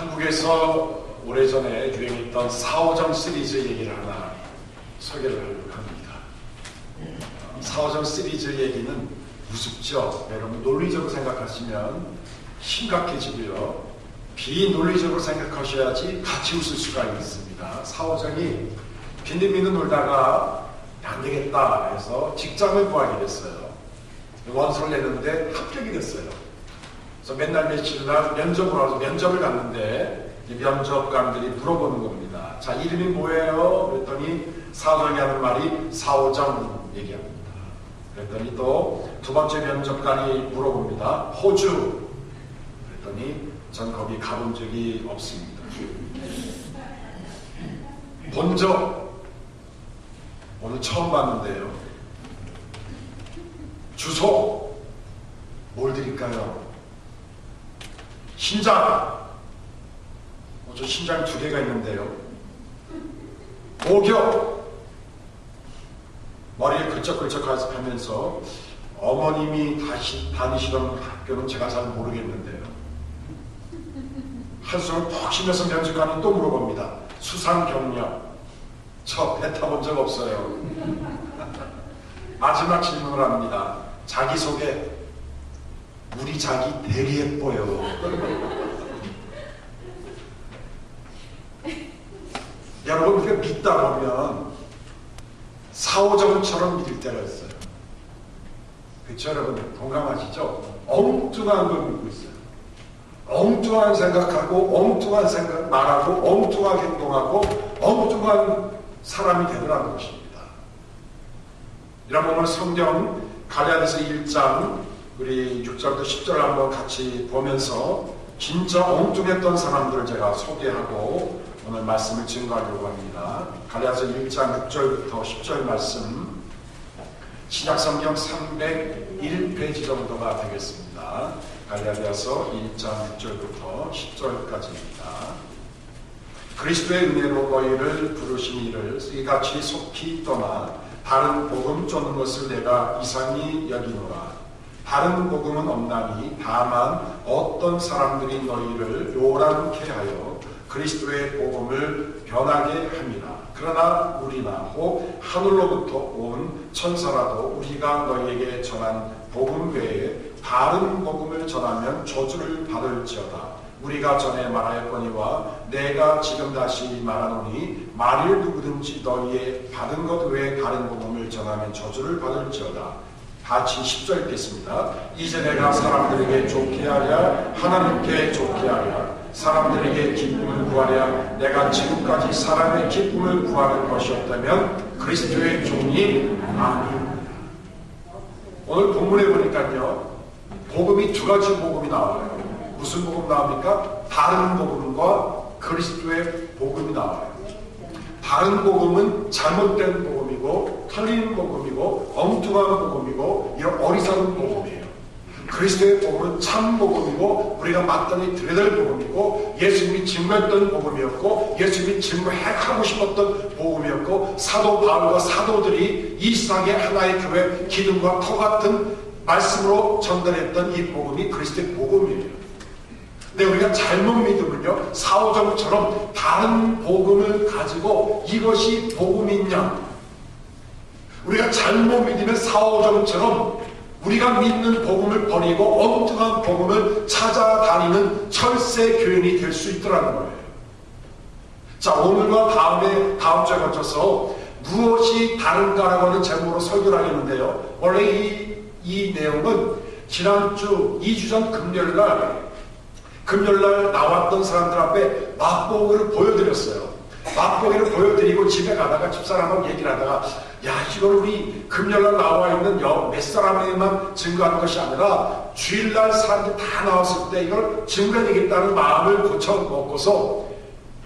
한국에서 오래전에 유행했던 사오정 시리즈 얘기를 하나 소개를 하려고 합니다. 사오정 시리즈 얘기는 우습죠. 여러분 논리적으로 생각하시면 심각해지고요. 비논리적으로 생각하셔야지 같이 웃을 수가 있습니다. 사오정이 빈민민을 놀다가 안 되겠다 해서 직장을 구하게 됐어요. 원서를 냈는데 합격이 됐어요. 그래서 맨날 며칠 날 면접을 와서 면접을 갔는데 면접관들이 물어보는 겁니다. 자, 이름이 뭐예요? 그랬더니 사오정이 하는 말이 사오정 얘기합니다. 그랬더니 또 두 번째 면접관이 물어봅니다. 호주. 그랬더니 전 거기 가본 적이 없습니다. 본 적 오늘 처음 봤는데요. 주소 뭘 드릴까요? 신장 저 신장 2개가 있는데요. 목욕 머리에 글쩍글쩍 하면서 어머님이 다니시던 학교는 제가 잘 모르겠는데요. 한숨을 푹 쉬면서 면접관은 또 물어봅니다. 수상 경력 저 배 타본 적 없어요. 마지막 질문을 합니다. 자기소개 우리 자기 되게 예뻐요. 여러분 우리가 믿다 보면 사오정처럼 믿을 때가 있어요. 그렇죠 여러분? 공감하시죠? 엉뚱한 걸 믿고 있어요. 엉뚱한 생각하고 엉뚱한 생각 말하고 엉뚱하게 행동하고 엉뚱한 사람이 되더라는 것입니다. 이런 오늘 성경 갈라디아서 1장 우리 6절부터 10절 한번 같이 보면서 진짜 엉뚱했던 사람들을 제가 소개하고 오늘 말씀을 증거하려고 합니다. 갈라디아서 1장 6절부터 10절 말씀 신약성경 301페이지 정도가 되겠습니다. 갈라디아서 1장 6절부터 10절까지입니다. 그리스도의 은혜로 너희를 부르신 이를 이같이 속히 떠나 다른 복음 쫓는 것을 내가 이상히 여기노라. 다른 복음은 없나니 다만 어떤 사람들이 너희를 요란케 하여 그리스도의 복음을 변하게 함이라. 그러나 우리나 혹 하늘로부터 온 천사라도 우리가 너희에게 전한 복음 외에 다른 복음을 전하면 저주를 받을지어다. 우리가 전에 말하였거니와 내가 지금 다시 말하노니 만일 누구든지 너희의 받은 것 외에 다른 복음을 전하면 저주를 받을지어다. 같이 10절 읽겠습니다. 이제 내가 사람들에게 좋게 하랴 하나님께 좋게 하랴 사람들에게 기쁨을 구하랴 내가 지금까지 사람의 기쁨을 구하는 것이 없다면 그리스도의 종이 아니오라. 오늘 본문에 보니까요 복음이 2가지 복음이 나와요. 무슨 복음 나옵니까? 다른 복음과 그리스도의 복음이 나와요. 다른 복음은 잘못된 복음이고 틀린 복음이고 엉뚱한 복음이고 이런 어리석은 복음이에요. 그리스도의 복음은 참 복음이고 우리가 마땅히 들어야 될 복음이고 예수님이 증거했던 복음이었고 예수님이 증거하고 싶었던 복음이었고 사도 바울과 사도들이 이 세상의 하나의 교회 기둥과 터 같은 말씀으로 전달했던 이 복음이 그리스도의 복음이에요. 근데 우리가 잘못 믿으면요 사오정처럼 다른 복음을 가지고 이것이 복음이냐 우리가 잘못 믿으면 사오정처럼 우리가 믿는 복음을 버리고 엉뚱한 복음을 찾아다니는 철새 교인이 될 수 있더라는 거예요. 자 오늘과 다음 주에 거쳐서 무엇이 다른가라고 하는 제목으로 설교를 하겠는데요. 원래 이 내용은 지난주 2주 전 금요일날 나왔던 사람들 앞에 맛보기를 보여드렸어요. 맛보기를 보여드리고 집에 가다가 집사람하고 얘기를 하다가 야 이걸 우리 금요일날 나와 있는 몇 사람에게만 증거하는 것이 아니라 주일날 사람들 다 나왔을 때 이걸 증거해야겠다는 마음을 고쳐먹고서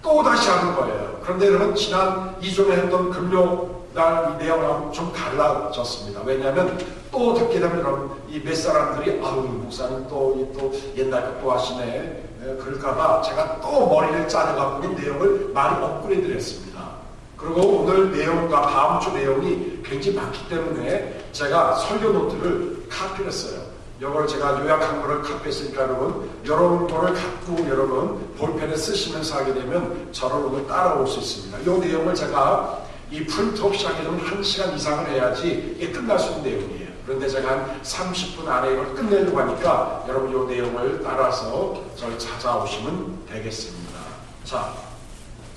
또 다시 하는 거예요. 그런데 여러분 지난 이전에 했던 금요일날 이 내용하고 좀 달라졌습니다. 왜냐하면 또 듣게 되면 여러분 이 몇 사람들이 아유 목사님 또 옛날 거 또 하시네 그럴까봐 제가 또 머리를 짜내갖고 이 내용을 많이 업그레이드를 했습니다. 그리고 오늘 내용과 다음 주 내용이 굉장히 많기 때문에 제가 설교 노트를 카피를 했어요. 이걸 제가 요약한 거를 카피했으니까 여러분 거를 갖고 여러분 볼펜에 쓰시면서 하게 되면 저를 오늘 따라올 수 있습니다. 이 내용을 제가 이 프린트업 시작이 되면 1시간 이상을 해야지 이게 끝날 수 있는 내용이에요. 그런데 제가 한 30분 안에 이걸 끝내려고 하니까 여러분 이 내용을 따라서 저를 찾아오시면 되겠습니다. 자,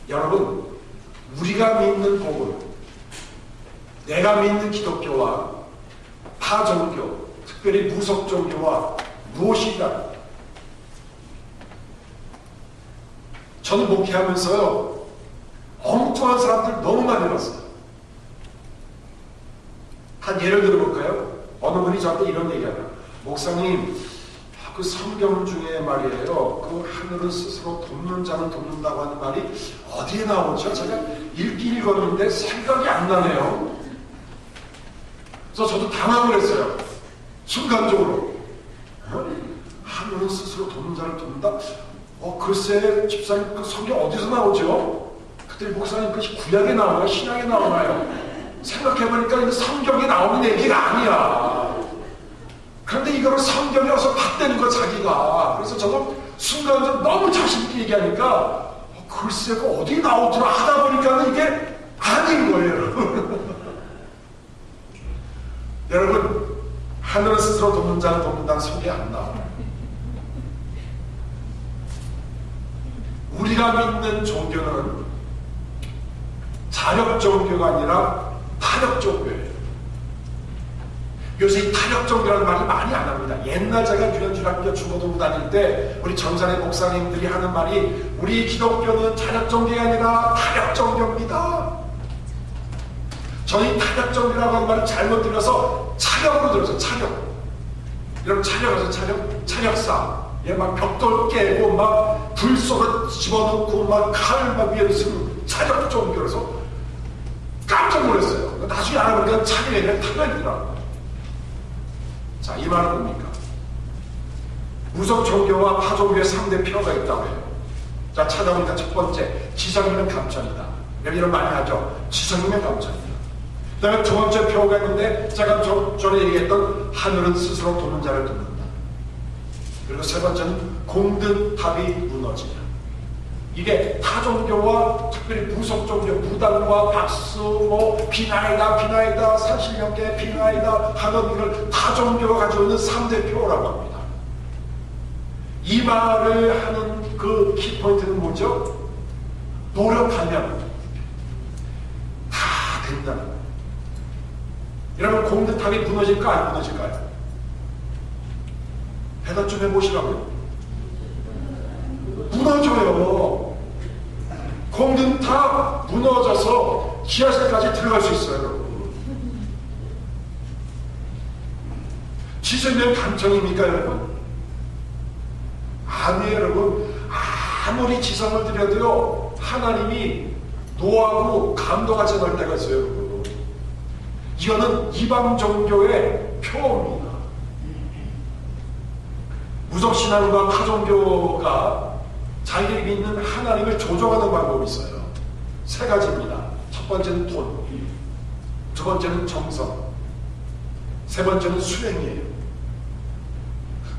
여러분 우리가 믿는 복음, 내가 믿는 기독교와 타종교, 특별히 무속종교와 무엇이다? 저는 목회하면서요 엉뚱한 사람들 너무 많이 봤어요. 한 예를 들어볼까요? 어느 분이 저한테 이런 얘기하더라고요. 목사님, 그 성경 중에 말이에요, 그 하늘을 스스로 돕는 자는 돕는다고 하는 말이 어디에 나오죠? 제가 읽긴 읽었는데 생각이 안 나네요. 그래서 저도 당황을 했어요. 순간적으로. 하늘은 스스로 돕는 자를 돕는다? 글쎄, 집사님, 그 성경 어디서 나오죠? 그때 목사님, 그것이 구약에 나오나요? 신약에 나오나요? 생각해보니까 이거 성경에 나오는 얘기가 아니야. 그런데 이거를 성경에 와서 봤다는 거, 자기가. 그래서 저도 순간적으로 너무 자신있게 얘기하니까, 글쎄, 그 어디 나오더라 하다 보니까는 이게 아닌 거예요. 여러분, 하늘을 스스로 돕는 자는 돕는다는 소리 안 나와요. 우리가 믿는 종교는 자력 종교가 아니라 타력 종교예요. 요새 이 타력 종교라는 말이 많이 안 합니다. 옛날 제가 유년주일학교 중고등부 다닐 때 우리 정산의 목사님들이 하는 말이 우리 기독교는 자력 종교가 아니라 타력 종교입니다. 저희 타력 종교라고 하는 말을 잘못 들어서 차력으로 들었어요. 차력. 여러분 차력 아세요? 차력사. 얘 막 벽돌 깨고 막 불 속에 집어넣고 막 칼 막 위에 쓰는 차력 종교라서 깜짝 놀랐어요. 나중에 알아보니까 차력이 아니라 타력이더라고요. 자, 이 말은 뭡니까? 무속 종교와 파종교의 3대 표가 있다고 해요. 자, 찾아보니까 첫 번째, 지성이면 감천이다. 이런 많이 하죠. 지성이면 감천이다. 그 다음에 두 번째 표가 있는데, 제가 전에 얘기했던 하늘은 스스로 돕는 자를 돕는다. 그리고 세 번째는 공든 답이 무너지다. 이게 타종교와 특별히 무속종교, 무당과 박수, 비나이다, 사실령계, 비나이다 하는 이걸 타종교가 가지고 있는 3대 표라고 합니다. 이 말을 하는 그 키포인트는 뭐죠? 노력하면 다 된다는 거예요. 여러분, 공든탑이 무너질까 안 무너질까요? 대답 좀 해보시라고요. 무너져요. 공든탑 무너져서 지하실까지 들어갈 수 있어요, 여러분. 지성이면 감정입니까, 여러분? 아니에요, 여러분. 아무리 지성을 들여도요, 하나님이 노하고 감동하지 않을 때가 있어요, 여러분. 이거는 이방 종교의 표입니다. 무속신앙과 타종교가 자기들이 믿는 하나님을 조종하는 방법이 있어요. 세 가지입니다. 첫 번째는 돈, 두 번째는 정성, 세 번째는 수행이에요.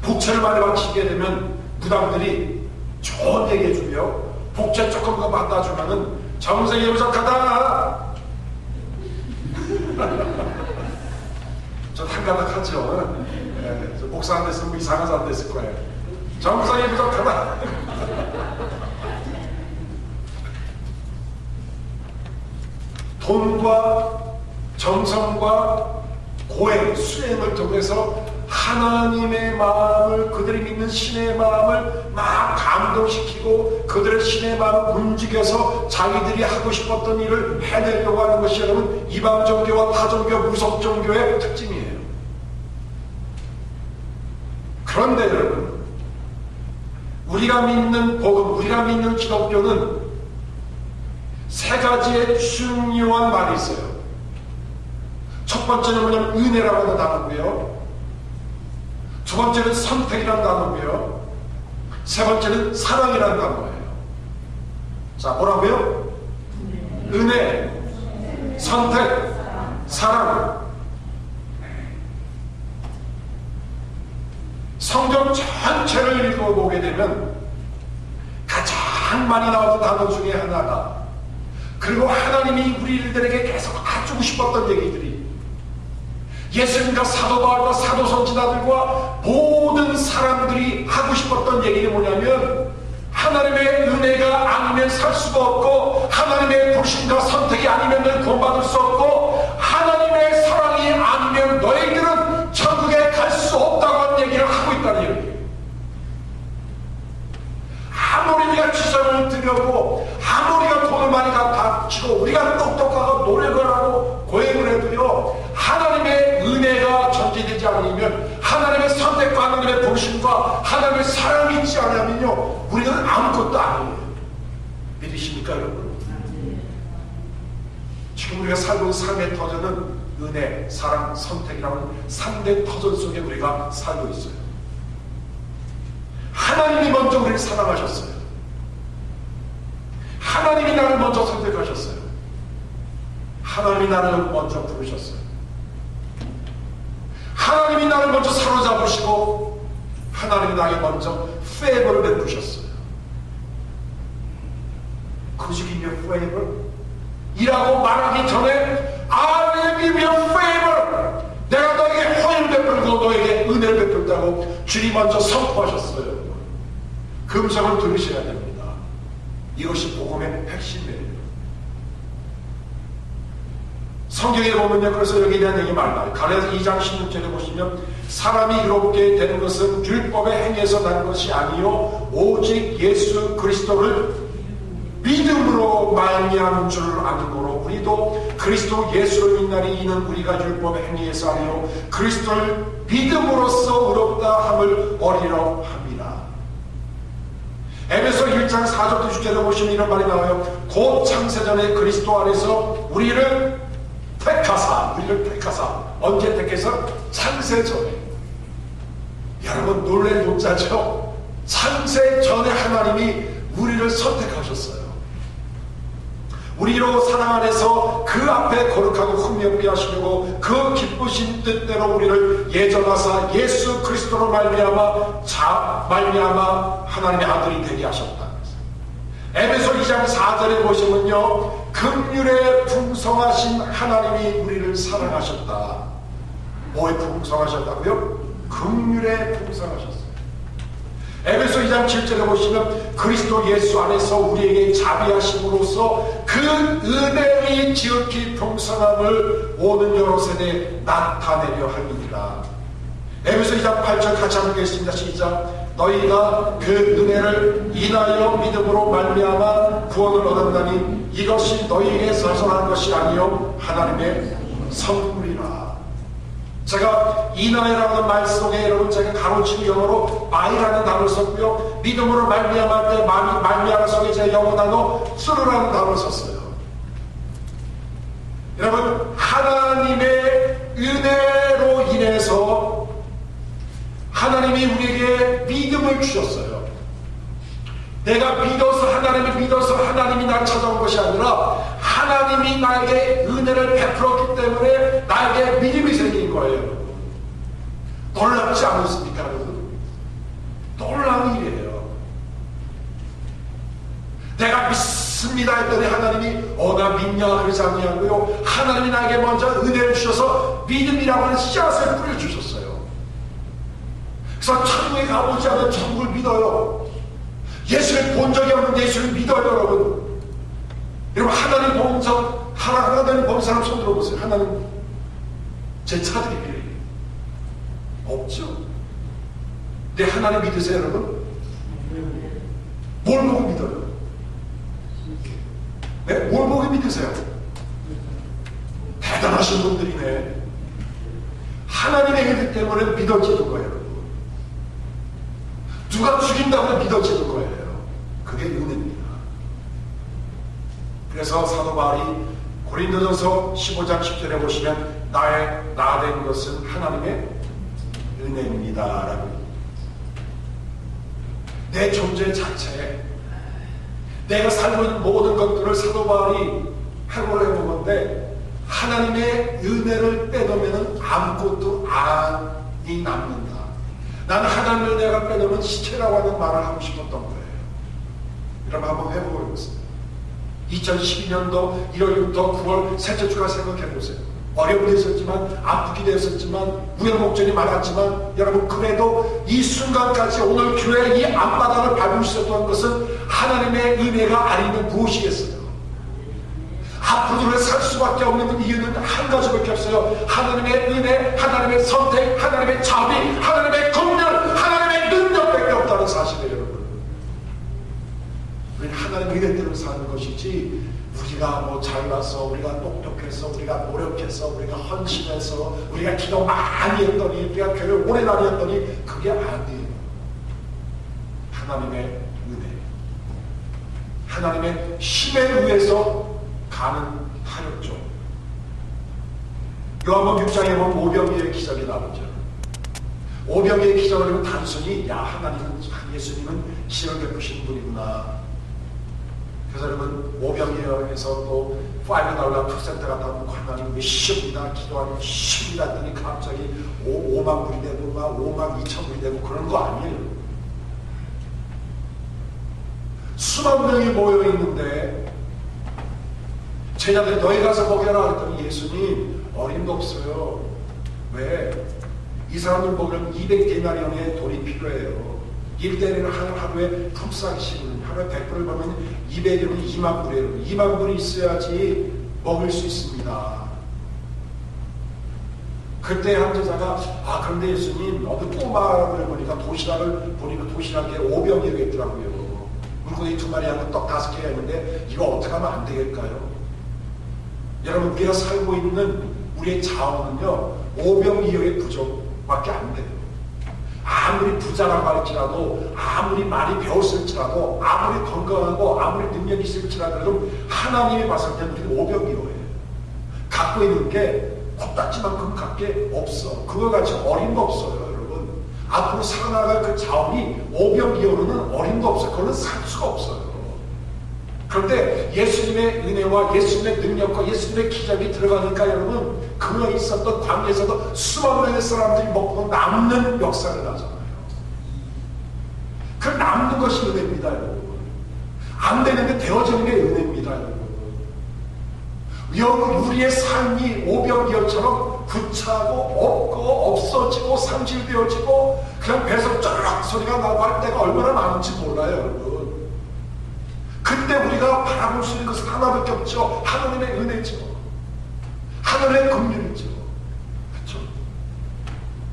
복채를 많이 바치게 되면 무당들이 좋은 얘기 해주고요, 복채 조금 더 받아주면은 정성이 부족하다. 전 한가닥 하죠. 목사 안 됐으면 이상한 사람 됐을 거예요. 정성이 부족하다. 돈과 정성과 고행, 수행을 통해서 하나님의 마음을, 그들이 믿는 신의 마음을 막 감동시키고 그들의 신의 마음을 움직여서 자기들이 하고 싶었던 일을 해내려고 하는 것이 여러분 이방 종교와 타종교, 무속 종교의 특징이에요. 그런데 여러분, 우리가 믿는 복음, 우리가 믿는 기독교는 세 가지의 중요한 말이 있어요. 첫 번째는 뭐냐면 은혜라고 하는 단어고요, 두 번째는 선택이라는 단어고요, 세 번째는 사랑이라는 단어예요. 자, 뭐라고요? 은혜, 선택, 사랑. 성경 전체를 읽어보게 되면 가장 많이 나왔던 단어 중에 하나가, 그리고 하나님이 우리들에게 계속 해주고 싶었던 얘기들이, 예수님과 사도 바울과 사도 선지자들과 모든 사람들이 하고 싶었던 얘기는 뭐냐면, 하나님의 은혜가 아니면 살 수가 없고, 하나님의 불신과 선택이 아니면 넌 구원받을 수 없고, 하나님의 사랑이 아니면 너희들은 천국에 갈 수 없다고 하는 얘기를 하고 있다는 얘기예요. 아무리 우리가 지성을 들여고, 아무리 우리가 돈을 많이 갖고 우리가 똑똑하고 노력을 하고 고행을 해도요, 하나님의 은혜가 전제되지 않으면, 하나님의 선택과 하나님의 보심과 하나님의 사랑이 있지 않으면요, 우리는 아무것도 아니에요. 믿으십니까 여러분? 지금 우리가 살고 있는 삶의 터전은 은혜, 사랑, 선택이라는 3대 터전 속에 우리가 살고 있어요. 하나님이 먼저 우리를 사랑하셨어요. 하나님이 나를 먼저 선택하셨어요. 하나님이 나를 먼저 부르셨어요. 하나님이 나를 먼저 사로잡으시고, 하나님이 나에게 먼저 페이버를 베푸셨어요. Could you give me a favor? 이라고 말하기 전에 I will give you a favor. 내가 너에게 허용을 베풀고 너에게 은혜를 베풀다고 주님 먼저 선포하셨어요. 그 음성을 들으셔야 됩니다. 이것이 복음의 핵심이에요. 성경에 보면요, 그래서 여기에 대한 얘기 많아요. 갈라디아서 2장 16절에 보시면, 사람이 의롭게 되는 것은 율법의 행위에서 나는 것이 아니요 오직 예수 그리스도를 믿음으로 말미암은 줄 아는고로, 우리도 그리스도 예수를 믿나니 이는 우리가 율법의 행위에서 아니요 그리스도를 믿음으로써 의롭다 함을 어리러 합니다. 에베소 1장 4절부터 6절에 보시면 이런 말이 나와요. 곧 창세전에 그리스도 안에서 우리를 택하사, 언제 택해서? 창세전에. 여러분 놀랄 문자죠. 창세전에 하나님이 우리를 선택하셨어요. 우리로 사랑 안에서 그 앞에 거룩하고 흠없게 하시려고 그 기쁘신 뜻대로 우리를 예정하사 예수 그리스도로 말미암아 하나님의 아들이 되게 하셨다. 에베소 2장 4절에 보시면요, 긍휼에 풍성하신 하나님이 우리를 사랑하셨다. 뭐에 풍성하셨다고요? 긍휼에 풍성하셨어요. 에베소 2장 7절에 보시면 그리스도 예수 안에서 우리에게 자비하심으로써 그 은혜의 지극히 풍성함을 오는 여러 세대에 나타내려 함이니라. 에베소 2장 8절 같이 한번 읽겠습니다. 시작. 너희가 그 은혜를 인하여 믿음으로 말미암아 구원을 얻었나니 이것이 너희에게서 난 것이 아니요 하나님의 선물이라. 제가 인하여라는 말 속에 여러분 제가 가로치고 영어로 by라는 단어를 썼고요, 믿음으로 말미암을 때 말미암아 속에 제가 영어 단어 through라는 단어를 썼어요. 여러분, 하나님의 은혜로 인해서 하나님이 우리에게 믿음을 주셨어요. 내가 믿어서, 하나님을 믿어서 하나님이 날 찾아온 것이 아니라 하나님이 나에게 은혜를 베풀었기 때문에 나에게 믿음이 생긴 거예요. 놀랍지 않습니까 여러분? 놀라운 일이에요. 내가 믿습니다 했더니 하나님이 나 믿냐 그러지 않냐고요. 하나님이 나에게 먼저 은혜를 주셔서 믿음이라고 하는 씨앗을 뿌려주셨어요. 그래서 천국에 가보지 않은 천국을 믿어요. 예수를 본 적이 없는 예수를 믿어요 여러분. 여러분, 하나님 본 하나님 본 사람 손 들어보세요. 하나님 제 차드릴게요. 없죠. 근데 하나님 믿으세요 여러분? 뭘 보고 믿어요? 네? 뭘 보고 믿으세요? 대단하신 분들이네. 하나님의 일 때문에 믿어지는 거예요 여러분. 누가 죽인다고 믿어지는 거예요. 그게 은혜입니다. 그래서 사도 바울이 고린도전서 15장 10절에 보시면 나 된 것은 하나님의 은혜입니다 라고, 내 존재 자체에 내가 살고 있는 모든 것들을 사도 바울이 해고를 해보건데 하나님의 은혜를 빼놓으면 아무것도 아니 남는다. 나는 하나님을 내가 빼놓으면 시체라고 하는 말을 하고 싶었던 거예요. 여러분 한번 해보겠습니다. 2012년도 1월부터 9월 셋째 주가 생각해보세요. 어려움도 있었지만 아프기도 했었지만 우여곡절이 많았지만 여러분 그래도 이 순간까지 오늘 교회 이 앞바닥을 밟을 수 있었던 것은 하나님의 은혜가 아니면 무엇이겠어요? 앞으로 살 수밖에 없는 이유는 한 가지밖에 없어요. 하나님의 은혜, 하나님의 선택, 하나님의 자비, 하나님의 긍휼, 하나님의 능력밖에 없다는 사실이에요. 여러분 우리는 하나님의 은혜대로 사는 것이지 우리가 뭐 잘나서 우리가 똑똑해서 우리가 노력해서 우리가 헌신해서 우리가 기도 많이 했더니 우리가 교회 오래 다녔더니 그게 아니에요. 하나님의 은혜, 하나님의 힘에 의해서 가능하였죠. 요한복음 6장에 보면 오병이어의 기적이 나오죠. 오병이어의 기적을 보면 단순히 야 하나님은 예수님은 신을 베푸신 분이구나. 그래서 여러분 오병이어에서 또 파이브달러 투센터 갔다 오면 하나님 몇십이나 기도하면 10이나 했더니 갑자기 5만 불이 되고 막 5만 2천 불이 되고 그런 거 아니에요. 수만 명이 모여 있는데 제자들이 너희 가서 먹여라 했더니 예수님 어림도 없어요. 왜? 이 사람들 먹으려면 200데나리온의 돈이 필요해요. 1대리는 하루에 품삯이시거든요. 하루에 100불을 벌면 200이면 2만 불이에요. 2만 불이 있어야지 먹을 수 있습니다. 그때 한 제자가 그런데 예수님 어느 꼬마를 보니까 도시락을 보니까 도시락에 5병이 있더라고요. 물고기 2마리하고 떡 5개가 있는데 이거 어떻게 하면 안 되겠까요? 여러분 우리가 살고 있는 우리의 자원은요 5병이어의 부족밖에 안 돼요. 아무리 부자라고 할지라도 아무리 많이 배웠을지라도 아무리 건강하고 아무리 능력이 있을지라도 하나님이 봤을 때는 우리는 5병이어예요. 갖고 있는 게 컵딱지만큼 갖게 없어. 그걸 가지고 어림도 없어요. 여러분 앞으로 살아나갈 그 자원이 5병이어로는 어림도 없어요. 그거는 살 수가 없어요. 그런데 예수님의 은혜와 예수님의 능력과 예수님의 기적이 들어가니까 여러분 그 있었던 광야에서도 수많은 명의 사람들이 먹고 남는 역사를 하잖아요. 그 남는 것이 은혜입니다. 여러분 안 되는데 되어지는 게 은혜입니다. 여러분 우리의 삶이 오병이어처럼 구차하고 없고 없어지고 상실되어지고 그냥 배에서 쩌락 소리가 나고 할 때가 얼마나 많은지 몰라요. 여러분 그때 우리가 바라볼 수 있는 것은 하나밖에 없죠. 하나님의 은혜죠. 하나님의 긍휼이죠. 그렇죠?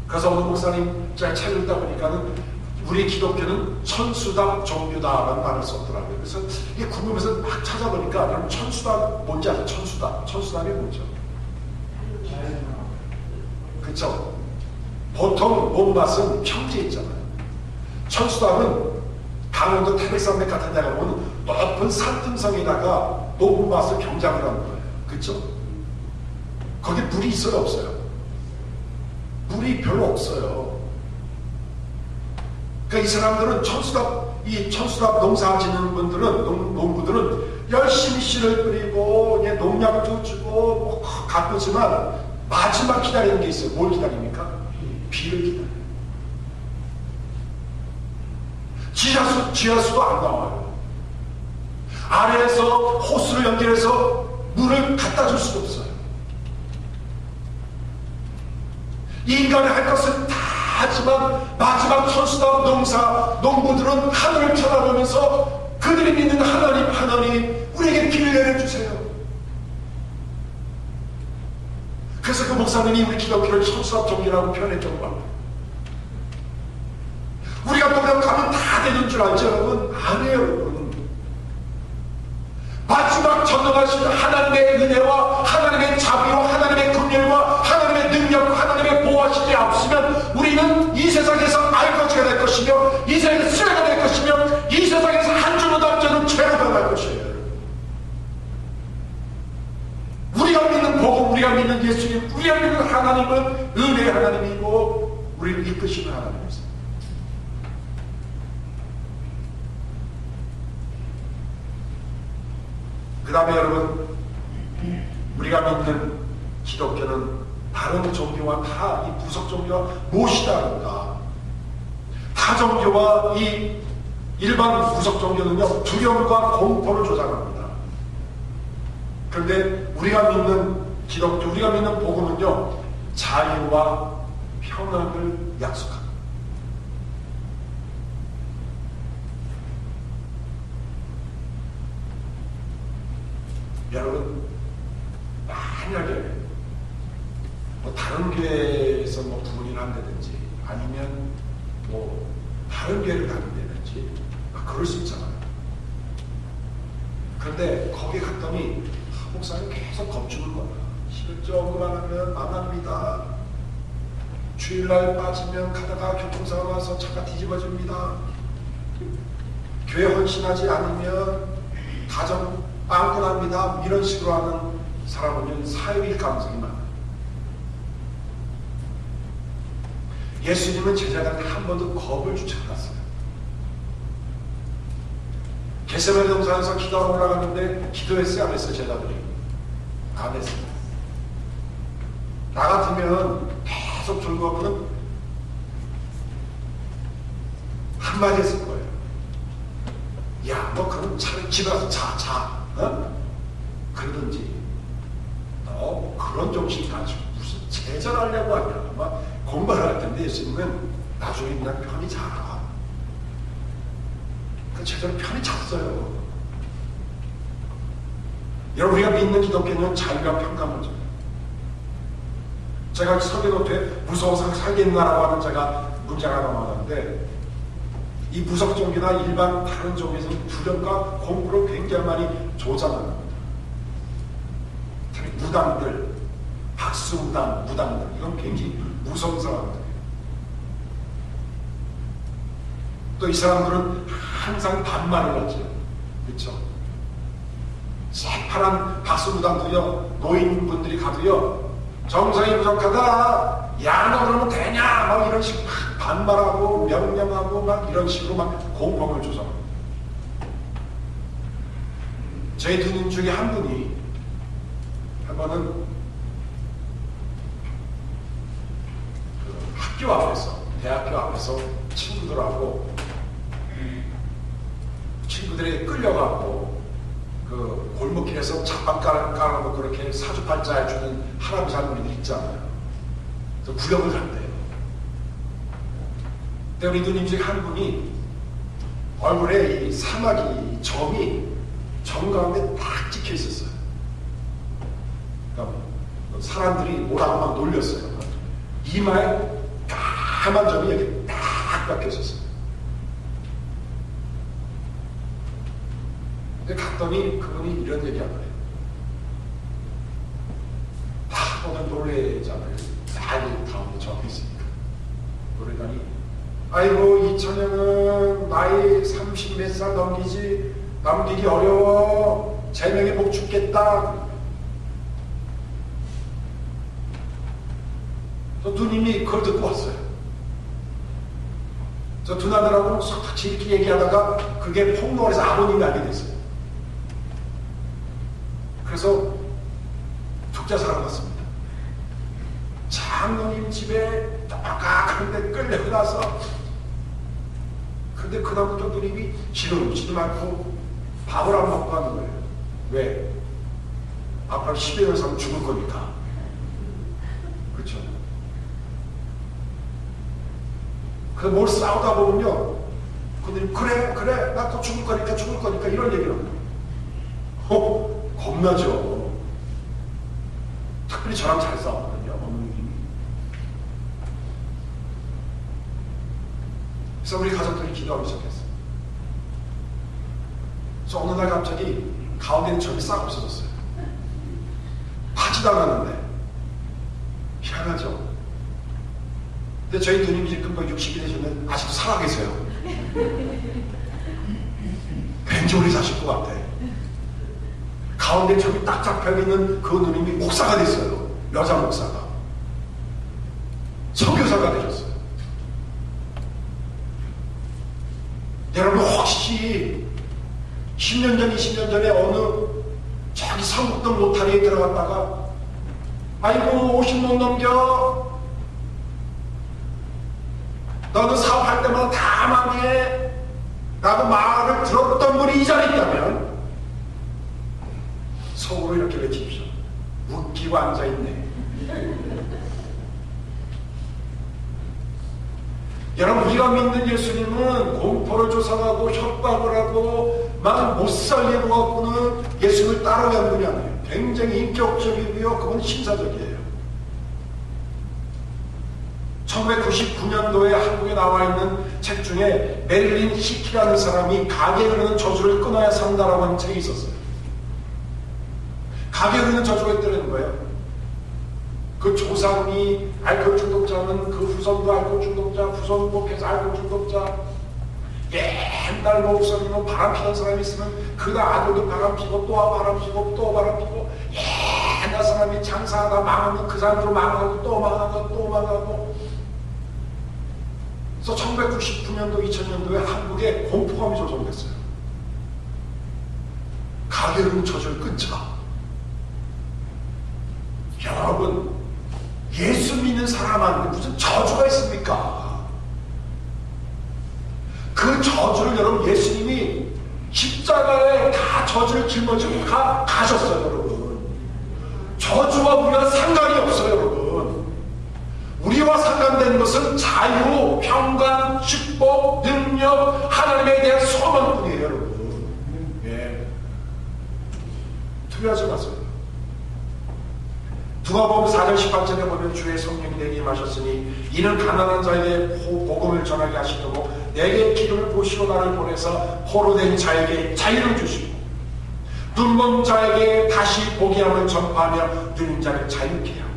그래서 오늘 목사님 제가 책 읽다 보니까는 우리 기독교는 천수답 종교다라는 말을 썼더라고요. 그래서 이게 궁금해서 막 찾아보니까 여러분 천수답 뭔지 아세요? 천수답. 천수답이 뭐죠? 그렇죠? 보통 논밭은 평지에 있잖아요. 천수답은 강원도 태백산맥 같은 데 가보면 높은 산등성에다가 높은 밭을 경작을 하는 거예요. 그렇죠? 거기 물이 있어요? 없어요? 물이 별로 없어요. 그러니까 이 사람들은 천수답 농사 짓는 분들은 농부들은 열심히 씨를 뿌리고 농약도 주고 뭐 가꾸지만 마지막 기다리는 게 있어요. 뭘 기다립니까? 비를 기다려요. 지하수도 안 나와요. 아래에서 호수를 연결해서 물을 갖다 줄 수도 없어요. 인간이 할 것은 다 하지만 마지막 천수답 농부들은 하늘을 쳐다보면서 그들이 믿는 하나님 우리에게 비를 내려주세요. 그래서 그 목사님이 우리 기독교를 천수답 종교라고 표현했던 겁니다. 우리가 노력하면 다 되는 줄 알죠 여러분? 아니에요 여러분. 마지막 전능하신 하나님의 은혜와 하나님의 자비와 하나님의 긍휼과 하나님의 능력과 하나님의 보호하시지 않으시면 우리는 이 세상에서 알거지가 될 것이며 이 세상에서 쓰레가 될 것이며 이 세상에서 한 주보다 앞서는 죄로 변할 것이에요. 우리가 믿는 복음, 우리가 믿는 예수님, 우리가 믿는 하나님은 은혜의 하나님이고 우리를 이끄시는 하나님이세요. 그 다음에 여러분 우리가 믿는 기독교는 다른 종교와 다 이 부속 종교와 무엇이 다른가? 가정교와 이 일반 구석 종교는요, 두려움과 공포를 조장합니다. 그런데 우리가 믿는 기독교, 우리가 믿는 복음은요, 자유와 평안을 약속합니다. 여러분, 만약에 뭐 다른 교회에서 뭐 부분이나 한다든지 아니면 뭐 다른 교회를 다닌다든지 그럴 수 있잖아요. 그런데 거기 갔더니 목사님 계속 겁주는 거야. 11조 그만하면 망합니다. 주일날 빠지면 가다가 교통사고 와서 차가 뒤집어집니다. 교회 헌신하지 않으면 가정 빵꾸납니다. 이런 식으로 하는 사람은 사회일 가능성이 많아요. 예수님은 제자들한테 한 번도 겁을 주지 않았어요. 겟세마네 동산에서 기도하러 올라갔는데 기도했어요? 안 했어요? 제자들이? 안 했어요. 나 같으면 계속 졸고하면 한마디 했을 거예요. 야, 너 그럼 차라리 집에 가서 자. 어? 그러든지 너 그런 정신 가지고 무슨 제자를 하려고 하냐. 막 공부를 할 텐데 예수님은 나중에 그냥 편히 자라. 그 제자를 편히 잤어요. 여러분, 우리가 믿는 기독교는 자유와 평강을 줘요. 제가 설교 노트에 무서워서 살겠나라고 하는 제가 문제가 하나 나왔는데, 이 무속 종교나 일반 다른 종교에서는 두려움과 공포를 굉장히 많이 조장합니다. 특히 무당들, 박수무당, 무당들, 이건 굉장히 무서운 사람들이에요. 또 이 사람들은 항상 반말을 하죠. 그렇죠? 새파란 박수무당도요, 노인분들이 가도요, 정성이 부족하다, 야, 너 그러면 되냐, 막 이런 식으로 반말하고 명령하고 막 이런 식으로 막 공포를 조성합니다. 저희 두님 중에 한 분이 한 번은 그 학교 앞에서, 대학교 앞에서 친구들에게 끌려가고 그 골목길에서 잡밥 깔아놓고 그렇게 사주팔자 해주는 할아버지 할머니들 있잖아요. 그래서 구경을 간대요. 근데 우리 누님 중에 한 분이 얼굴에 이 사마귀 점이 점 가운데 딱 찍혀 있었어요. 그러니까 사람들이 뭐라고 막 놀렸어요. 이마에 까만 점이 여기 딱 박혀 있었어요. 근데 갔더니 그분이 이런 얘기한 거예요. 다 보면 노래잖아요. 딱 다음에 적혀 있으니까. 노래다니, 아이고 이 처녀는 나이 30 몇 살 넘기기 어려워. 제명에 복 죽겠다. 저 누님이 그걸 듣고 왔어요. 저 누나들하고 같이 이렇게 얘기하다가 그게 폭로해서 아버님이 알게 됐어요. 그래서 tuk자사로 갔습니다. 장로님 집에 딱딱한데 끌려가서, 근데 그다음부터 누님이 지르지도 않고 밥을 안 먹고 하는 거예요. 왜? 앞으로 10여 년 살면 죽을 거니까. 그렇죠? 그래서 뭘 싸우다 보면요, 그들이 그래 나 또 죽을 거니까 이런 얘기를 합니다. 겁나죠. 특별히 저랑 잘 싸웠거든요, 어머님이. 그래서 우리 가족들이 기도하기 시작했어요. 그래서 어느 날 갑자기 가운데 있는 점이 싹 없어졌어요. 하지도 않았는데. 희한하죠. 근데 저희 누님이 지금 60이 되시면 아직도 살아계세요. 왠지 오래 사실 것 같아. 가운데 점이 딱 잡혀있는 그 누님이 목사가 됐어요. 여자 목사가. 선교사가 되셨어요. 여러분, 혹시 10년 전, 20년 전에 어느 저기 성북동 로타리에 들어갔다가 아이고 50못 넘겨, 너 너는 사업할 때마다 다 망해 라고 말을 들었던 분이 이 자리에 있다면 속으로 이렇게 외치십시오. 웃기고 앉아있네. 여러분, 우리가 믿는 예수님은 공포를 조성하고 협박을 하고 막 못살게 놓았고는 예수님을 따라간 분이 아니에요. 굉장히 인격적이고요. 그건 신사적이에요. 1999년도에 한국에 나와 있는 책 중에 메릴린 시키라는 사람이 가게에 흐르는 저주를 끊어야 산다라고 하는 책이 있었어요. 가게에 흐르는 저주가 있다는 거예요. 그 조상이 알코올 중독자는 그 후손도 알코올 중독자, 후손 복해서 알코올 중독자, 옛날 목소리로 바람 피는 사람이 있으면 그 아들도 바람 피고 또 바람 피고 또 바람 피고, 옛날 사람이 장사하다 망하면 그 사람도 망하고 또 망하고 또 망하고. 그래서 1999년도 2000년도에 한국에 공포감이 조성됐어요. 가게에 흐르는 저주를 끊자. 여러분, 예수 믿는 사람한테 무슨 저주가 있습니까? 그 저주를 여러분, 예수님이 십자가에 다 저주를 짊어지고 가셨어요, 여러분. 저주와 우리와 상관이 없어요, 여러분. 우리와 상관된 것은 자유, 평강, 축복, 능력, 하나님에 대한 소망뿐이에요, 여러분. 예. 투여하지 마세요. 누가복음 4장 18절에 보면 주의 성령이 내게 임하셨으니 이는 가난한 자에게 복음을 전하게 하시려고 내게 기름을 부으시고 나를 보내서 포로된 자에게 자유를 주시고 눈먼 자에게 다시 보게 함을 전파하며 들린 자를 자유케 하고.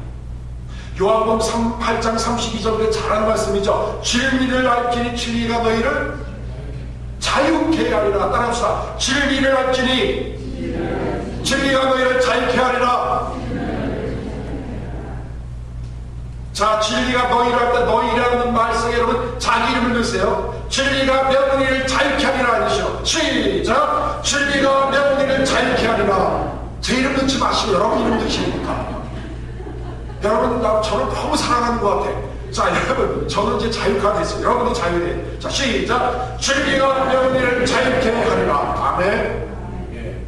요한복음 8장 32절에 잘하는 말씀이죠. 진리를 알지니 진리가 너희를 자유케 하리라. 따라합시다. 진리를 알지니 진리가 너희를 자유케 하리라. 자, 진리가 너희를 할 때 너희라는 말씀에 여러분 자기 이름을 넣으세요. 진리가 명리를 자유케 하리라 하시오. 시작. 진리가 명리를 자유케 하리라. 제 이름 넣지 마시고 여러분 이름 넣으시니까. 여러분, 저를 너무 사랑하는 것 같아. 자, 여러분, 저는 이제 자유가 됐어요. 여러분도 자유해. 자, 시작. 진리가 명리를 자유케 하리라. 아멘. 예.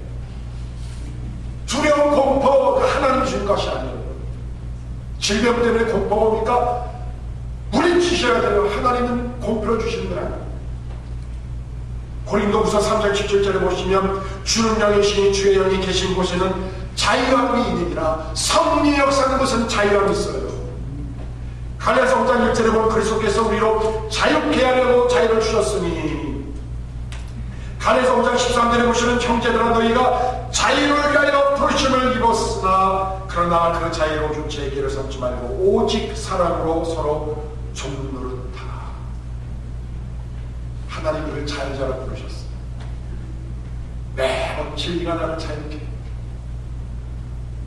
두려움, 공포, 하나님 주신 것이 아니에요. 질병 때문에 공포가 오니까 물리치셔야 돼요. 하나님은 공포를 주시는 건 아니에요. 고린도후서 3장 17절에 보시면 주는 영이시니 주의 영이 계신 곳에는 자유함이 있느니라. 성령의 역사하는 곳에는 자유함이 있어요. 갈라디아서 5장 1절에 보면 그리스도께서 우리로 자유케 하려고 자유를 주셨으니. 갈라디아서 5장 13절에 보시면 형제들아 너희가 자유를 위하여 부르심을 입었으나 그러나 그 자유로 준 제기를 삼지 말고 오직 사랑으로 서로 종노릇하라. 하나님 우리를 자유자라 부르셨어요. 매번 진리가 나를 자유케 해.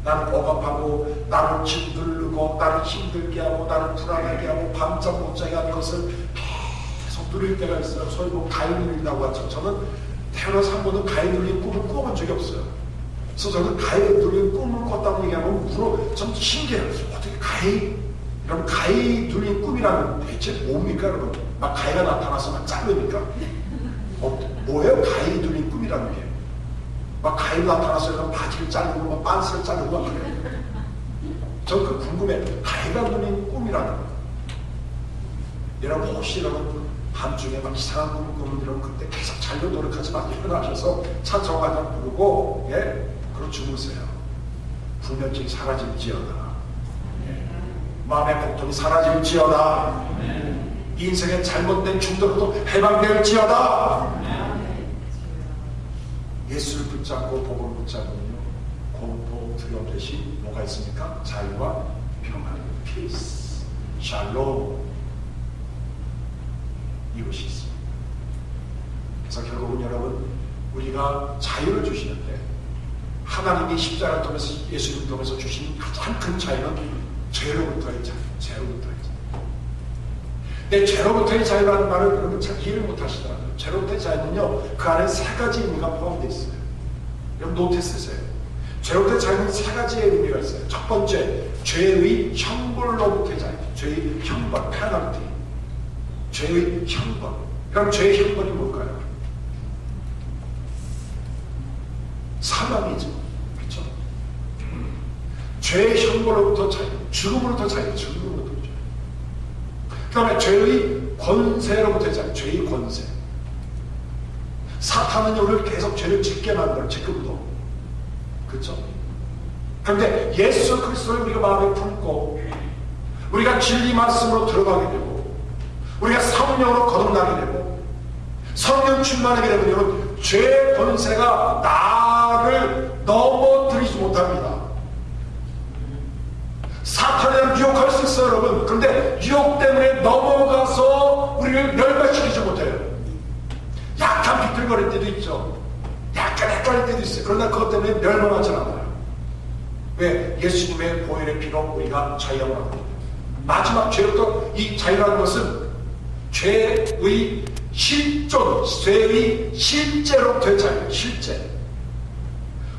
나를 억압하고 나를 짓누르고 나를 힘들게 하고 나를 불안하게 하고 밤잠 못 자게 하는 것을 계속 누릴 때가 있어요. 소위 뭐 가위 누린다고 하죠. 저는 태어나서 한 번도 가위 눌린 꿈을 꾸어본 적이 없어요. 그래서 저는 가위 눌린 꿈을 꿨다고 얘기하면 전 신기해요. 어떻게 여러분 가위 눌린 꿈이라는 대체 뭡니까 여러분? 막 가위가 나타나서 막 자르니까 뭐예요? 가위 눌린 꿈이라는 게 막 가위 나타나서 이런 바지를 자르고 막 빤스를 자르고 막 그래요. 전 그 궁금해. 가위가 눌린 꿈이라는 거. 여러분 혹시 여러분 밤중에 막 이상한 꿈을 꾸면 여러분 그때 계속 자려고 노력하지 마시고 일어나셔서 찬송가장 부르고 그러고 주무세요. 불면증이 사라질지어다. 마음의 고통이 사라질지어다. 인생의 잘못된 중독도 해방될지어다. 예수를 붙잡고 복음을 붙잡으면요 공포 두려움 대신 뭐가 있습니까? 자유와 평안, 피스, 샬롬 이것이 있습니다. 그래서 결국은 여러분 우리가 자유를 주시는데 하나님이 십자가를 통해서 예수님을 통해서 주신 가장 큰 자유는 죄로부터의 자유, 죄로부터의 자유. 근데 죄로부터의 자유라는 말을 여러분 잘 이해를 못하시더라고요. 죄로부터의 자유는요 그 안에 세 가지 의미가 포함되어 있어요. 여러분 노트 쓰세요. 죄로부터의 자유는 세 가지의 의미가 있어요. 첫 번째, 죄의 형벌로부터의 자유. 죄의 형벌, 페널티. 죄의 형벌. 그럼 죄의 형벌이 뭘까요? 사망이죠. 그렇죠? 죄의 형벌로부터 자유, 죽음으로부터 자유, 죽음으로부터 자유. 그 다음에 죄의 권세로부터 자유, 죄의 권세. 사탄은 우리를 계속 죄를 짓게 만들어, 지금도. 그렇죠? 그런데 예수 그리스도를 우리가 마음에 품고 우리가 진리 말씀으로 들어가게 되고 우리가 성령으로 거듭나게 되고 성령 충만하게 되면 여러분 죄의 권세가 나를 넘어뜨리지 못합니다. 사탄을 유혹할 수 있어요, 여러분. 그런데 유혹 때문에 넘어가서 우리를 멸망시키지 못해요. 약간 비틀거릴 때도 있죠. 약간 헷갈릴 때도 있어요. 그러나 그것 때문에 멸망하지 않아요. 왜? 예수님의 보혈의 피로 우리가 자유합니다. 마지막 죄로부터 이 자유라는 것은 죄의 실존, 죄의 실제로부터의 자유, 실제.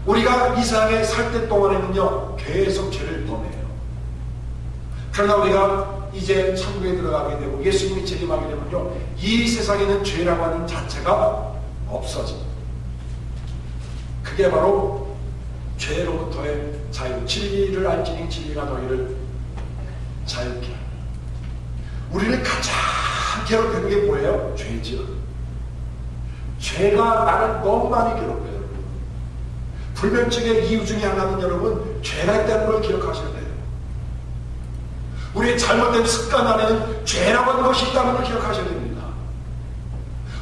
우리가 이 세상에 살 때 동안에는요 계속 죄를 범해요. 그러나 우리가 이제 천국에 들어가게 되고 예수님이 재림하게 되면요 이 세상에는 죄라고 하는 자체가 없어집니다. 그게 바로 죄로부터의 자유, 진리를 알지니 진리가 너희를 자유케 하라. 우리를 가장 괴롭히는 게 뭐예요? 죄죠. 죄가 나를 너무 많이 괴롭혀요. 불면증의 이유 중에 하나는 여러분 죄가 있다는 걸 기억하셔야 돼요. 우리의 잘못된 습관 안에는 죄라고 하는 것이 있다는 걸 기억하셔야 됩니다.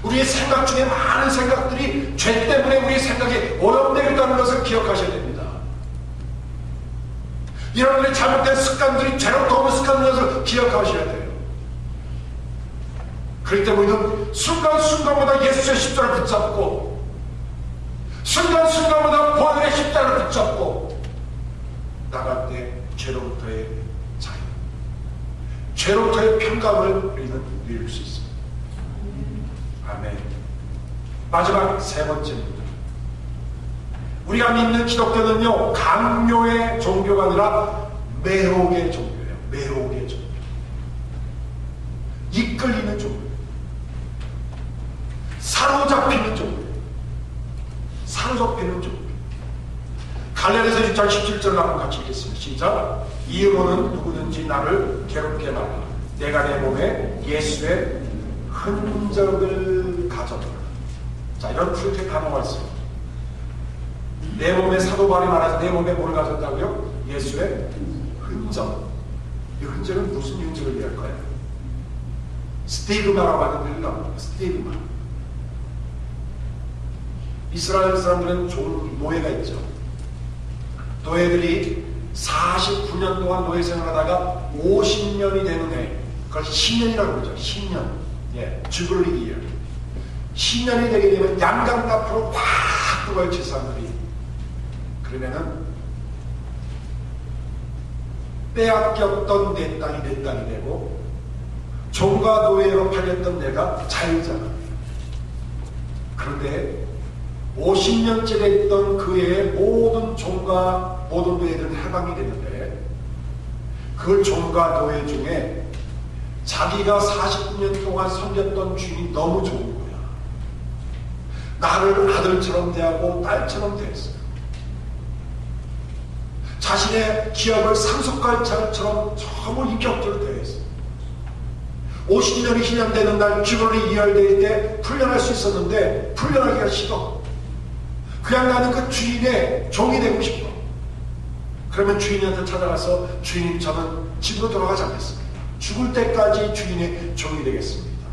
우리의 생각 중에 많은 생각들이 죄 때문에 우리의 생각이 오염되어 있다는 것을 기억하셔야 됩니다. 여러분의 잘못된 습관들이 죄로부터 오는 습관들을 기억하셔야 돼요. 그렇기 때문에 우리는 순간순간마다 예수의 십자가를 붙잡고 순간순간마다 보혈의 십자가를 붙잡고 나갈 때 죄로부터의 자유, 죄로부터의 평강을 우리는 누릴 수 있습니다. 아멘. 마지막 세 번째입니다. 우리가 믿는 기독교는요 강요의 종교가 아니라 매혹의 종교예요. 매혹의 종교. 이끌리는 종교. 사로잡히는 종교. 사로잡히는 종교. 갈라디아서 6장 17절을 한번 같이 읽겠습니다. 시작. 이유로는 누구든지 나를 괴롭게 말라. 내가 내 몸에 예수의 흔적을 가져라. 자, 이런 프로젝트 단어가 있습니다. 내 몸에 사도 바울이 말해서 내 몸에 뭘 가졌다고요? 예수의 흔적. 이 흔적은 무슨 흔적을 얘기할까요? 스티그마라고 하는 일이 나옵니다. 스티그마. 이스라엘 사람들은 노예가 있죠. 노예들이 49년 동안 노예 생활하다가 50년이 되는 해, 그걸 신년이라고 그러죠. 신년. 예, 주블리 이어. 신년이 되게 되면 양강 앞으로 확 들어와요, 제사장들이. 그러면은 빼앗겼던 내 땅이 내 땅이 되고 종과 노예로 팔렸던 내가 자유자가. 그런데 50년째 됐던 그 해에 모든 종과 모든 노예들은 해방이 됐는데 그 종과 노예 중에 자기가 49년 동안 섬겼던 주인이 너무 좋은 거야. 나를 아들처럼 대하고 딸처럼 대했어요. 자신의 기업을 상속관처럼 전부 인격적으로 대했어요. 50년이 희년되는 날 주벌이 이열될 때 풀려날 수 있었는데 풀려나기가 싫어. 그냥 나는 그 주인의 종이 되고 싶어. 그러면 주인한테 찾아가서 주인님 저는 집으로 돌아가지 않겠습니다. 죽을 때까지 주인의 종이 되겠습니다.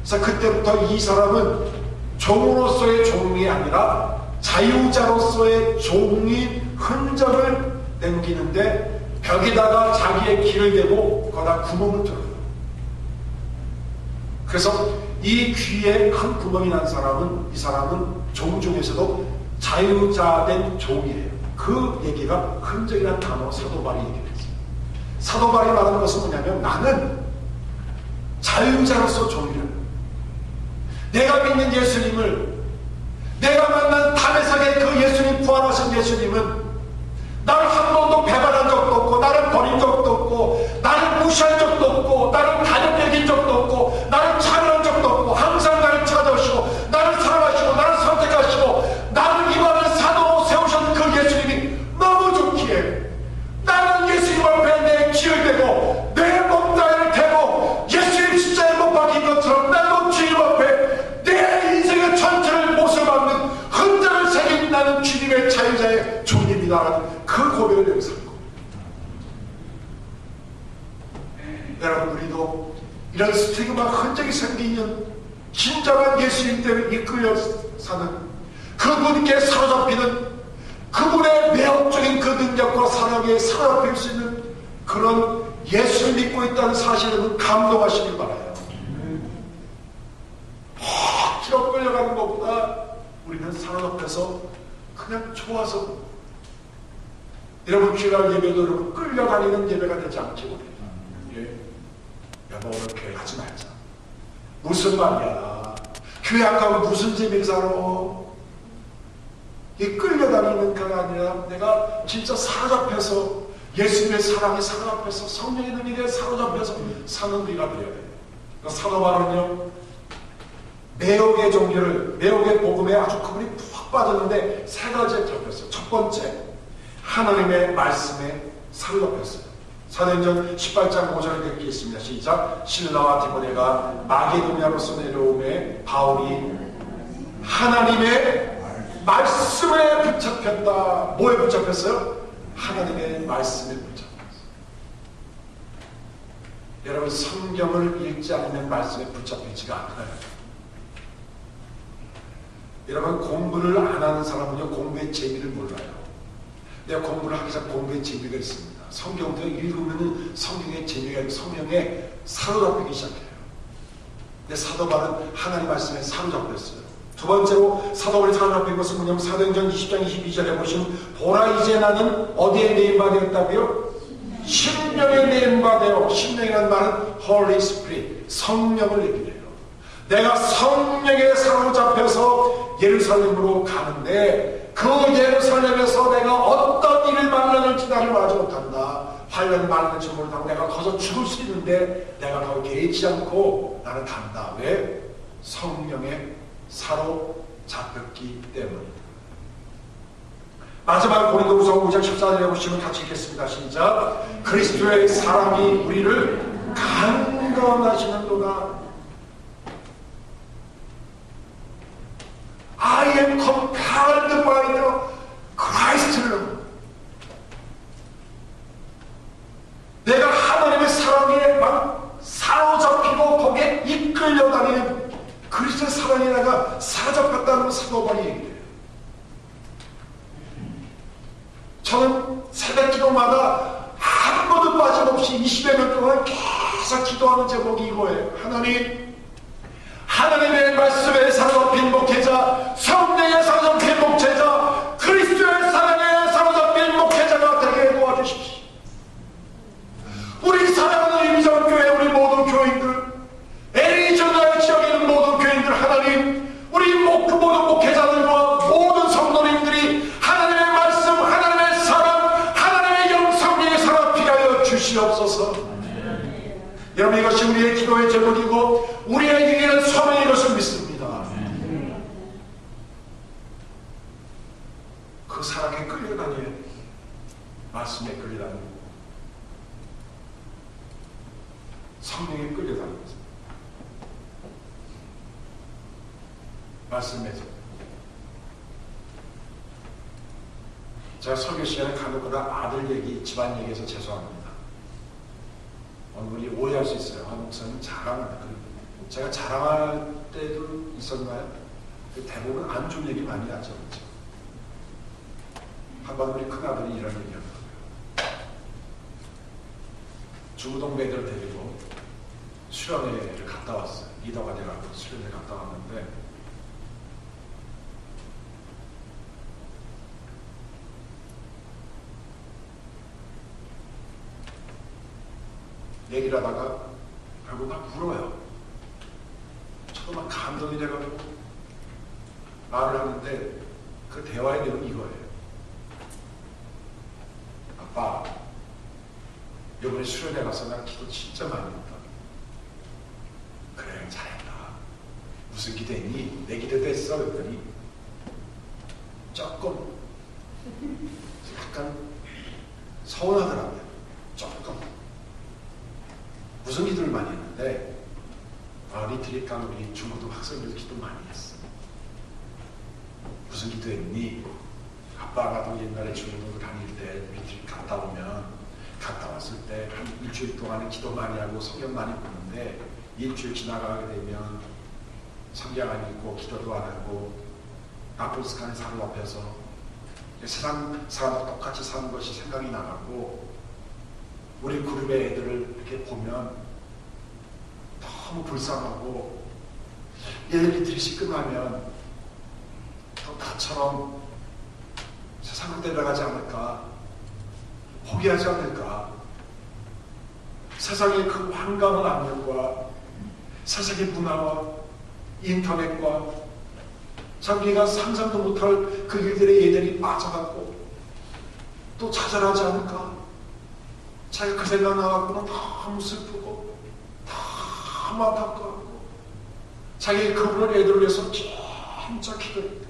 그래서 그때부터 이 사람은 종으로서의 종이 아니라 자유자로서의 종인 흔적을 남기는데 벽에다가 자기의 길을 대고 거기다 구멍을 뚫어요. 그래서 이 귀에 큰 구멍이 난 사람은 이 사람은 종 중에서도 자유자된 종이에요. 그 얘기가 흔적이라는 단어 사도바리 얘기했어요. 사도바리 말하는 것은 뭐냐면 나는 자유자로서 종이라는 내가 믿는 예수님을 내가 만난 담에석의 그 예수님 부활하신 예수님은 나를 한 번도 배반한 적도 없고 나를 버린 적도 없고 나를 무시한 적도 없고 나를 가볍게 여긴 적도 없고 나를 차별한 적도 없고 항상 나를 찾아오시고 나를 사랑하시고 나를 선택하시고 나를 입하는 사도로 세우신 그 예수님이 너무 좋기에 나는 예수님 앞에 내 기를 대고 내 몸다리를 대고 예수님 십자가에 못 박힌 것처럼 나도 주님 앞에 내 인생의 전체를 못을 박는 흔적을 새긴 나는 주님의 자유자의 종입니다라는 그 고백을 여기서 하는 겁니다. 여러분, 우리도 이런 스티그마 흔적이 생기는 진정한 예수님 때문에 이끌려 사는 그분께 사로잡히는 그분의 매혹적인 그 능력과 사랑에 사로잡힐 수 있는 그런 예수를 믿고 있다는 사실은 감동하시길 바라요. 억지로 끌려가는 것보다 우리는 사로잡혀서 그냥 좋아서, 여러분 주일날 예배도 여러분 끌려다니는 예배가 되지 않기 원해요. 여보, 오늘 교회 가지 말자. 무슨 말이야, 교회 안 가면 무슨 재미를 살아. 이 끌려다니는 게 아니라 내가 진짜 사로잡혀서 예수님의 사랑에 사로잡혀서 성령의 능력에 사로잡혀서 사는 우리가 되어야 돼요. 그러니까 사도 바울은요, 매혹의 종류를, 매혹의 복음에 아주 그분이 푹 빠졌는데 세 가지에 잡혔어요. 첫 번째, 하나님의 말씀에 사로잡혔어요. 사도행전 18장 5절에 이렇게 있습니다. 시작. 실라와 디모데가 마게도냐로서 내려오매 바울이 하나님의 말씀에 붙잡혔다. 뭐에 붙잡혔어요? 하나님의 말씀에 붙잡혔어요. 여러분, 성경을 읽지 않으면 말씀에 붙잡히지가 않아요. 여러분, 공부를 안 하는 사람은요, 공부의 재미를 몰라요. 내가 공부를 하기 전에 공부의 재미가 있습니다. 성경도 읽으면 성경의 재미가, 성경에 사로잡히기 시작해요. 근데 사도 바울은 하나님 말씀에 사로잡혔어요. 두 번째로 사도 바울이 사로잡힌 것은 뭐냐면 사도행전 20장 22절에 보시면 보라 이제 나는 어디에 내인받았다고요? 심령에 내인받아요. 심령이라는 말은 Holy Spirit, 성령을 얘기해요. 내가 성령에 사로잡혀서 예루살렘으로 가는데 그 예루살렘에서 내가 어떤 일을 만나는지 나를 알지 못한다. 환란을 만날지 모른다고 내가 거기서 죽을 수 있는데 내가 거기 개의치 않고 나는 간다. 왜? 성령에 사로잡혔기 때문입니다. 마지막 고린도후서 5장 14절에 보시면 같이 읽겠습니다. 시작. 그리스도의 사랑이 우리를 강건하시는도다. I am compelled by the Christ. 내가 하나님의 사랑에 막 사로잡히고 거기에 이끌려다니는 그리스도의 사랑에 내가 사로잡혔다는 사도 바울이 얘기해요. 저는 새벽 기도마다 한 번도 빠짐없이 20여 년 동안 계속 기도하는 제목이 이거예요. 하나님의 말씀에 사로잡힌 목회자, 성령에 사로잡힌 목회자, 그리스도의 사랑에 사로잡힌 목회자가 되게 도와주십시오. 우리 사랑하는 임성교회 우리 모든 교인들, 애리조나의 지역에 있는 모든 교인들, 하나님, 우리 모든 목회자들과 모든 성도님들이 하나님의 말씀, 하나님의 사랑, 하나님의 영성령에 사로잡히게 하여 주시옵소서. 여러분, 이것이 우리의 기도의 제목이고 우리의 유일한 소명인 것을 믿습니다. 그 사랑에 끌려다녀야 돼. 말씀에 끌려다니고 성령에 끌려다니면서 말씀에서. 제가 설교 시간에 간혹가다 아들 얘기, 집안 얘기해서 죄송합니다. 분이 오해할 수 있어요. 목사님 자랑한다. 제가 자랑할 때도 있었나요? 대부분 안 좋은 얘기 많이 하죠. 그렇죠? 한번 우리 큰아들이 이런 얘기를 하더라고요. 중고등 애들 데리고 수련회를 갔다 왔어요. 리더가 돼가지고 수련회 갔다 왔는데 얘기를 하다가 결국 막 울어요. 저도 막 감동이 돼가지고 말을 하는데 그 대화의 내용이 이거예요. 아빠, 이번에 수련회 가서 난 기도 진짜 많이 했다. 그래, 그래, 잘했다. 무슨 기도했니? 내 기도도 했어. 그랬더니 조금 약간 서운하더라고요. 조금. 무슨 기도를 많이 했는데 리트릿 간 우리 중고등 학생들 기도 많이 했어. 무슨 기도했니? 아빠가 또 옛날에 중고등 다닐 때 리트릿 갔다 오면 갔다 왔을 때 한 일주일 동안은 기도 많이 하고 성경 많이 보는데 일주일 지나가게 되면 성경 안 읽고 기도도 안 하고 나폴스칸의 사람 앞에서 세상 사람과 똑같이 사는 것이 생각이 나가고 우리 그룹의 애들을 이렇게 보면 너무 불쌍하고 리트릿이 끝나면 또 나처럼 세상을 내려가지 않을까, 포기하지 않을까. 세상의 그 황당한 악령과 세상의 문화와 인터넷과 자기가 상상도 못할 그 일들의 예들이 빠져갖고 또 좌절하지 않을까. 자기가 그 생각 나갖고는 너무 슬프고 너무 안타까웠고 자기 그분을 애들을 위해서 진짜 기도했대.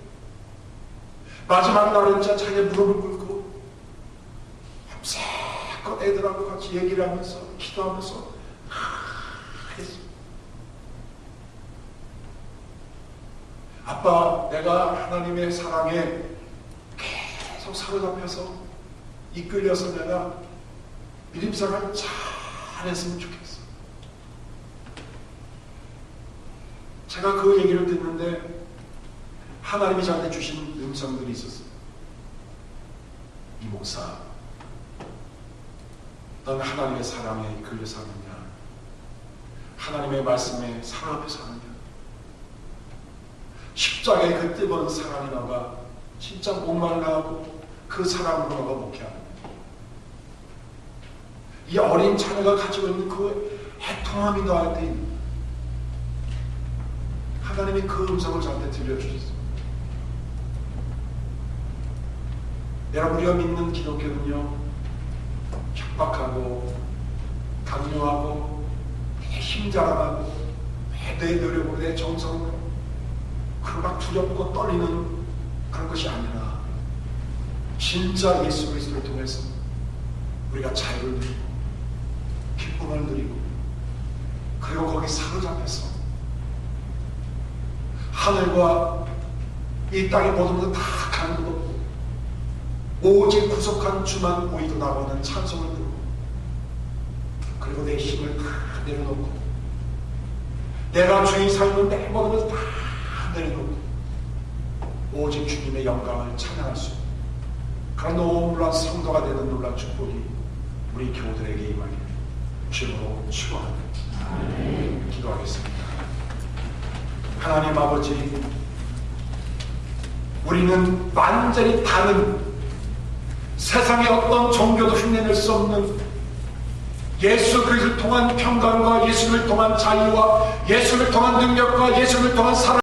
마지막 날은 진짜 자기 무릎을 꿇고 밤새껏 애들하고 같이 얘기를 하면서 기도하면서 했어. 아빠, 내가 하나님의 사랑에 계속 사로잡혀서 이끌려서 내가 믿음생활 잘했으면 좋겠어. 제가 그 얘기를 듣는데 하나님이 저한테 주신 음성들이 있었어요. 이 목사, 넌 하나님의 사랑에 이끌려 사느냐? 하나님의 말씀에 사랑하며 사느냐? 십자가의 그 뜨거운 사랑이 너가 진짜 목말라하고 그 사랑으로 너가 목회하느냐? 이 어린 자녀가 가지고 있는 그 애통함이 너한테 있는 하나님이 그 음성을 저한테 들려주셨어요. 여러분, 우리가 믿는 기독교는요, 척박하고 강요하고 내 힘자랑하고 내 노력으로 내 정성으로 그런 막 두렵고 떨리는 그런 것이 아니라 진짜 예수 그리스도를 통해서 우리가 자유를 누리고 기쁨을 누리고 그리고 거기 사로잡혀서 하늘과 이 땅의 모든 것을 다 가는 것 없고 오직 구속한 주만 보이도 나오는 찬송을 부르고 그리고 내 힘을 다 내려놓고 내가 주의 삶은 내 모든 것을 다 내려놓고 오직 주님의 영광을 찬양할 수 있는 그런 놀라운 성도가 되는 놀라운 축복이 우리 교우들에게 임하기를 주님으로 축원합니다. 기도하겠습니다. 하나님 아버지, 우리는 완전히 다른 세상의 어떤 종교도 흉내낼 수 없는 예수 그리스도를 통한 평강과 예수를 통한 자유와 예수를 통한 능력과 예수를 통한 사랑